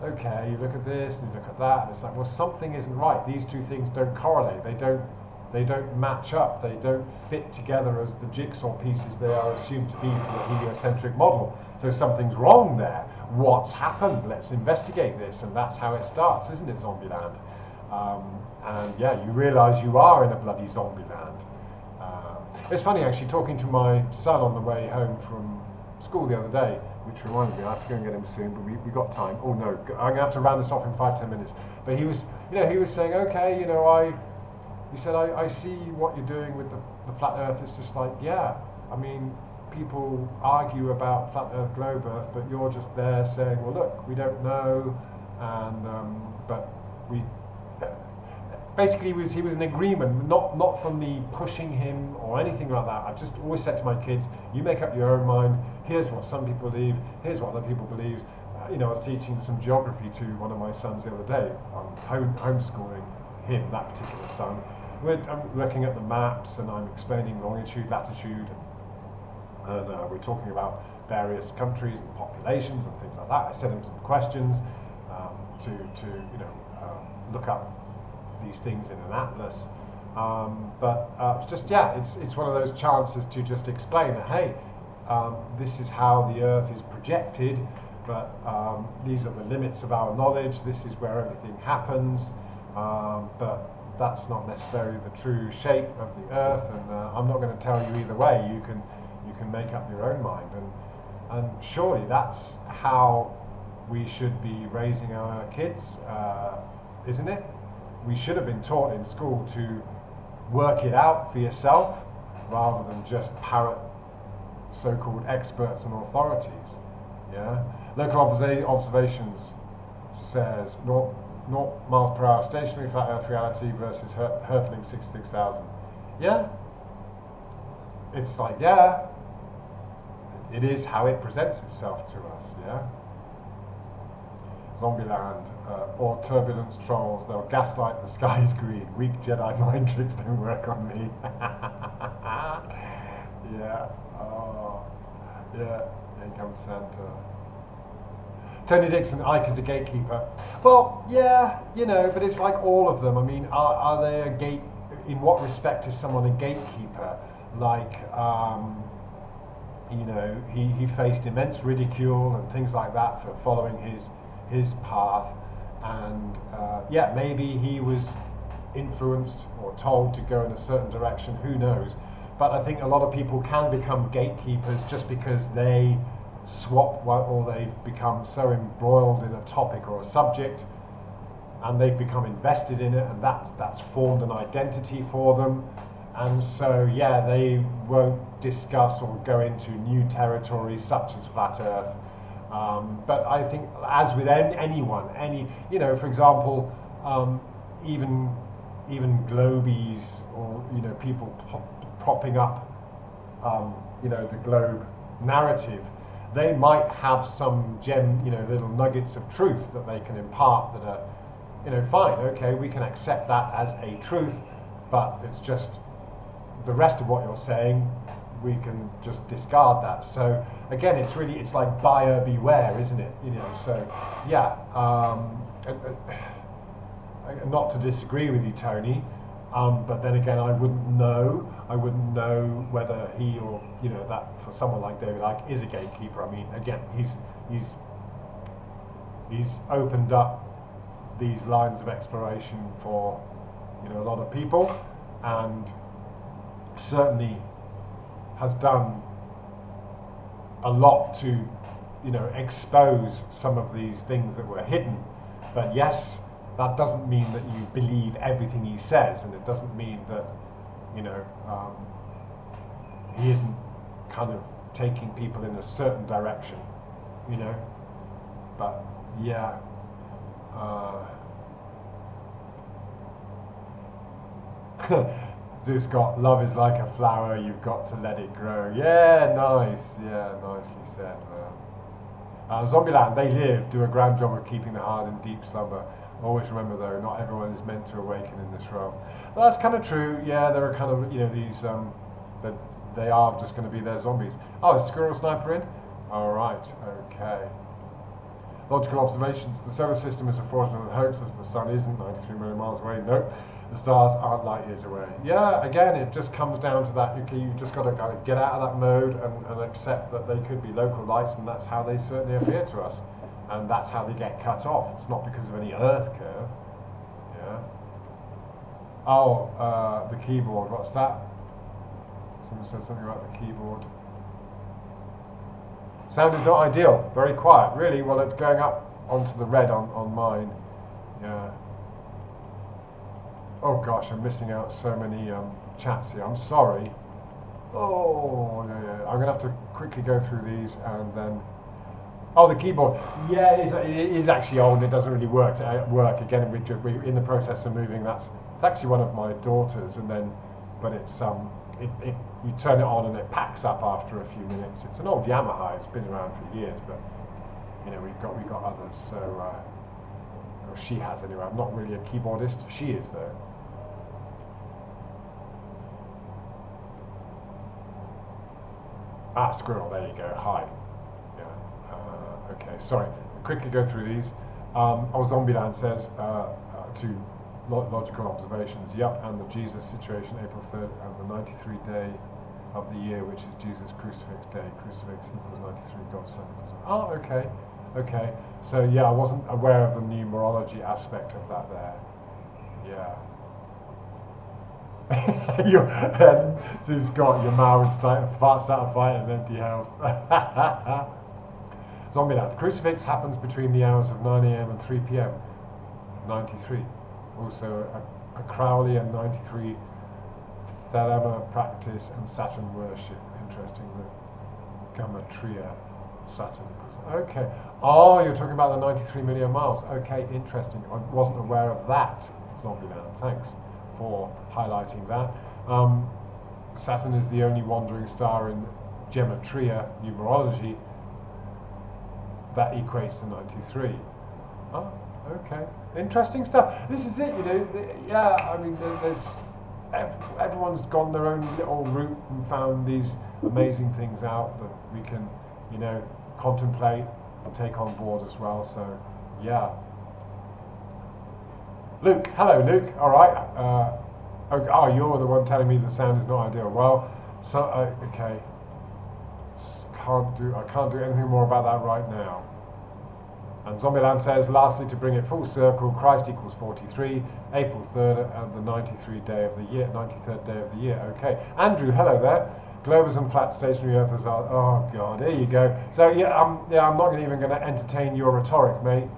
A: okay, you look at this and you look at that, and it's like, well, something isn't right. These two things don't correlate. They don't match up. They don't fit together as the jigsaw pieces they are assumed to be for the heliocentric model. So something's wrong there. What's happened? Let's investigate this, and that's how it starts, isn't it, Zombieland? And yeah, you realise you are in a bloody zombie land. It's funny actually, talking to my son on the way home from school the other day, which reminded me I have to go and get him soon, but we got time. Oh no, I'm going to have to round this off in 5-10 minutes. But he was saying, okay, you know, he said, I see what you're doing with the flat earth. It's just like, yeah, I mean, people argue about flat earth, globe earth, but you're just there saying, well, look, we don't know, and but we basically he was in agreement, not from me pushing him or anything like that. I've just always said to my kids, you make up your own mind. Here's what some people believe. Here's what other people believe. You know, I was teaching some geography to one of my sons the other day. I'm homeschooling him, that particular son. I'm looking at the maps and I'm explaining longitude, latitude, and we're talking about various countries and populations and things like that. I sent him some questions to look up these things in an atlas. But it's just, yeah, it's one of those chances to just explain that, hey, this is how the Earth is projected, but these are the limits of our knowledge. This is where everything happens, but that's not necessarily the true shape of the Earth, and I'm not going to tell you either way. You can make up your own mind, and surely that's how we should be raising our kids, isn't it? We should have been taught in school to work it out for yourself rather than just parrot so-called experts and authorities. Yeah. Local observations says 0 miles per hour stationary flat Earth reality versus hurtling 66,000. Yeah. It's like, yeah, it is how it presents itself to us. Yeah. Zombieland, or turbulence trolls, they'll gaslight the sky is green. Weak Jedi mind tricks don't work on me. Yeah, oh, yeah, here comes Santa. Tony Dixon, Ike is a gatekeeper. Well, yeah, you know, but it's like all of them. I mean, are they a gate? In what respect is someone a gatekeeper? Like, you know, he faced immense ridicule and things like that for following his path, and yeah, maybe he was influenced or told to go in a certain direction, who knows. But I think a lot of people can become gatekeepers just because they swap or they've become so embroiled in a topic or a subject, and they've become invested in it, and that's formed an identity for them. And so, yeah, they won't discuss or go into new territories such as flat Earth. But I think, as with anyone, for example, even globies, or people propping up, the globe narrative, they might have some little nuggets of truth that they can impart that are, fine, okay, we can accept that as a truth, but it's just the rest of what you're saying, we can just discard that. So again, it's like buyer beware, isn't it? So yeah, not to disagree with you, Tony, but then again, I wouldn't know whether he or that for someone like David Icke is a gatekeeper. I mean, again, he's opened up these lines of exploration for a lot of people, and certainly has done a lot to expose some of these things that were hidden. But yes, that doesn't mean that you believe everything he says, and it doesn't mean that he isn't kind of taking people in a certain direction, but yeah. Zeus got, love is like a flower, you've got to let it grow. Yeah, nice. Yeah, nicely said. Zombieland, they live, do a grand job of keeping the heart in deep slumber. Always remember though, not everyone is meant to awaken in this realm. Well, that's kind of true. Yeah, there are kind of, these, that they are just going to be their zombies. Oh, is Squirrel Sniper in? Alright, okay. Logical observations. The solar system is a fraudulent hoax, as the sun isn't 93 million miles away. Nope. The stars aren't light years away. Yeah, again, it just comes down to that. You just got to kind of get out of that mode and accept that they could be local lights, and that's how they certainly appear to us. And that's how they get cut off. It's not because of any Earth curve. Yeah. Oh, the keyboard. What's that? Someone said something about the keyboard. Sound is not ideal. Very quiet. Really? Well, it's going up onto the red on mine. Yeah. Oh gosh, I'm missing out so many chats here. I'm sorry. Oh, yeah. I'm going to have to quickly go through these and then... Oh, the keyboard. Yeah, it is actually old. It doesn't really work. Again, we're in the process of moving. It's actually one of my daughters, but it's you turn it on and it packs up after a few minutes. It's an old Yamaha. It's been around for years, but we've got others. So or she has anyway. I'm not really a keyboardist. She is though. Ah, Squirrel. There you go. Hi. Okay, sorry. Quickly go through these. Zombieland says to logical observations. Yep, and the Jesus situation, April 3rd, and the 93 day of the year, which is Jesus Crucifix Day. Crucifix equals 93. God's Son equals. Oh, okay. So yeah, I wasn't aware of the numerology aspect of that there. Yeah. So Scott, your ma would start a fight in an empty house. Zombieland. Crucifix happens between the hours of 9 a.m. and 3 p.m. 93. Also a Crowley and 93 Thelema practice and Saturn worship. Interesting. The Gematria Saturn. Okay. Oh, you're talking about the 93 million miles. Okay, interesting. I wasn't aware of that, Zombieland. Thanks for highlighting that. Saturn is the only wandering star in Gematria numerology that equates to 93. Oh, okay. Interesting stuff. This is it, yeah, I mean, everyone's gone their own little route and found these amazing things out that we can, contemplate and take on board as well. So, yeah. Luke, hello, Luke. All right. You're the one telling me the sound is not ideal. Well, so okay. I can't do anything more about that right now. And Zombieland says, lastly, to bring it full circle, Christ equals 43, April 3rd, and the 93rd day of the year. Okay. Andrew, hello there. Globes and flat stationary earthers are. Oh God, there you go. So yeah, I'm not even going to entertain your rhetoric, mate.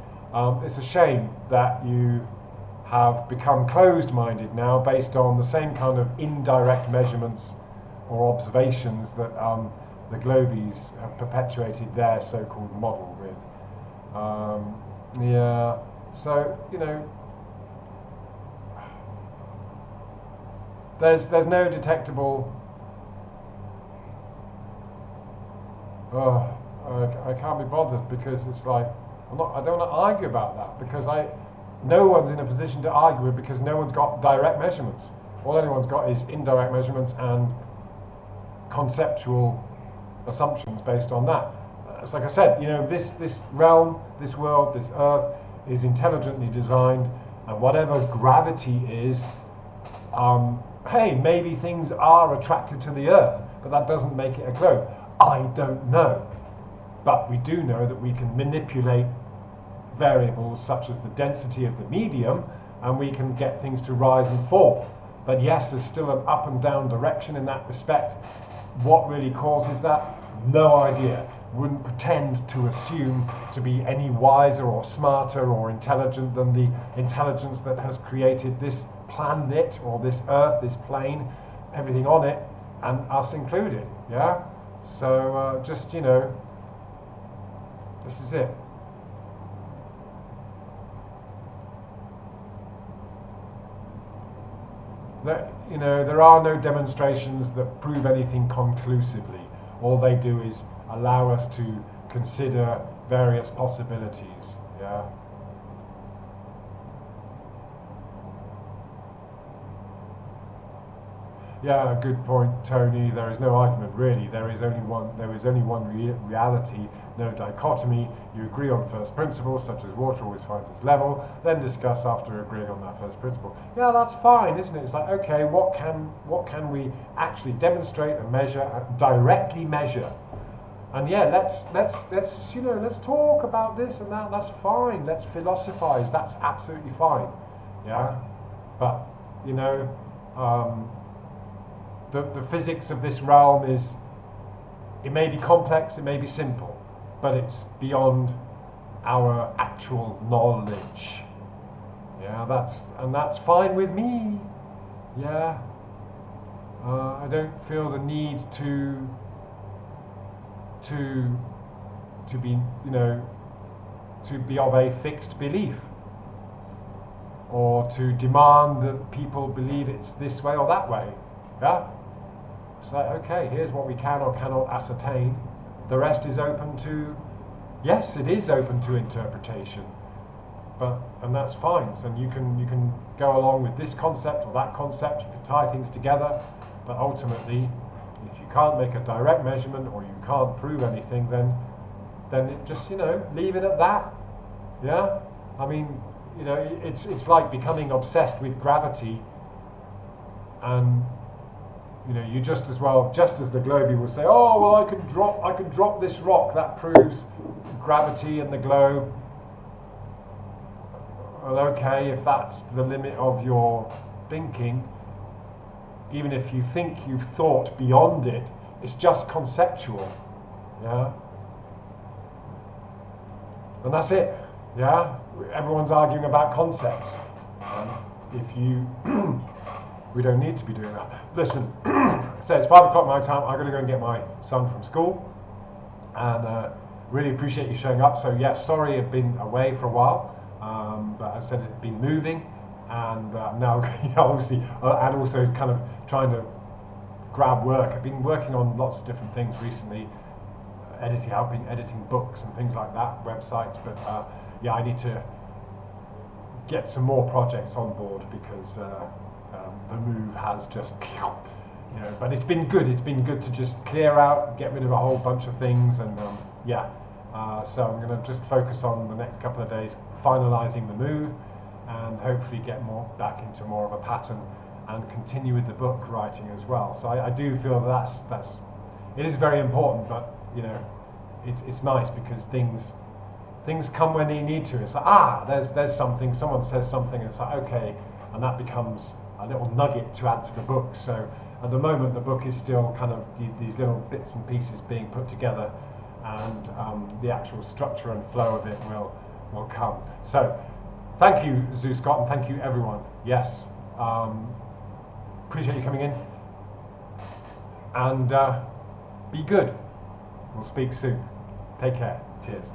A: It's a shame that you have become closed-minded now based on the same kind of indirect measurements or observations that the Globies have perpetuated their so-called model with. Yeah, so, you know, there's no detectable... I can't be bothered, because it's like, I don't want to argue about that, because no one's in a position to argue it, because no one's got direct measurements. All anyone's got is indirect measurements and conceptual assumptions based on that. It's like I said, you know, this realm, this world, this earth is intelligently designed, and whatever gravity is, hey, maybe things are attracted to the earth, but that doesn't make it a globe. I don't know. But we do know that we can manipulate variables such as the density of the medium, and we can get things to rise and fall. But yes, there's still an up and down direction in that respect. What really causes that? No idea. Wouldn't pretend to assume to be any wiser or smarter or intelligent than the intelligence that has created this planet or this earth, this plane, everything on it, and us included. Yeah? So just, you know, this is it. You know, there are no demonstrations that prove anything conclusively. All they do is allow us to consider various possibilities. Yeah. Yeah, good point, Tony. There is no argument, really. There is only one reality, no dichotomy. You agree on first principles, such as water always finds its level, then discuss after agreeing on that first principle. Yeah, that's fine, isn't it? It's like, okay, what can we actually demonstrate and measure, directly measure? And yeah, let's you know, let's talk about this and that. That's fine. Let's philosophize. That's absolutely fine. Yeah, but you know. The physics of this realm is, it may be complex, it may be simple, but it's beyond our actual knowledge. Yeah, that's fine with me. Yeah, I don't feel the need to be, you know, to be of a fixed belief, or to demand that people believe it's this way or that way. Yeah. It's like, okay, here's what we can or cannot ascertain. The rest is open to, yes, it is open to interpretation, and that's fine. So you can go along with this concept or that concept. You can tie things together, but ultimately, if you can't make a direct measurement or you can't prove anything, then it just, you know, leave it at that. Yeah. I mean, you know, it's like becoming obsessed with gravity, and you know, you just as the Globie will say, oh, well, I can drop this rock, that proves gravity in the globe. Well, okay, if that's the limit of your thinking, even if you think you've thought beyond it, it's just conceptual. Yeah? And that's it. Yeah? Everyone's arguing about concepts. If you... we don't need to be doing that. Listen, so it's 5 o'clock my time. I'm going to go and get my son from school. And really appreciate you showing up. So yeah, sorry I've been away for a while. But I said it's been moving. And now, you know, obviously, and also kind of trying to grab work. I've been working on lots of different things recently. Helping editing books and things like that, websites. But yeah, I need to get some more projects on board, because the move has just, you know, but it's been good. It's been good to just clear out, get rid of a whole bunch of things, and yeah. So I'm going to just focus on the next couple of days finalising the move, and hopefully get back into more of a pattern, and continue with the book writing as well. So I do feel that's it is very important, but you know, it's nice because things come when they need to. It's like, there's something, someone says something, and it's like, okay, and that becomes a little nugget to add to the book. So at the moment the book is still kind of these little bits and pieces being put together, and the actual structure and flow of it will will come. So thank you, Zoo Scott, and thank you everyone. Yes, appreciate you coming in, and be good. We'll speak soon. Take care. Cheers.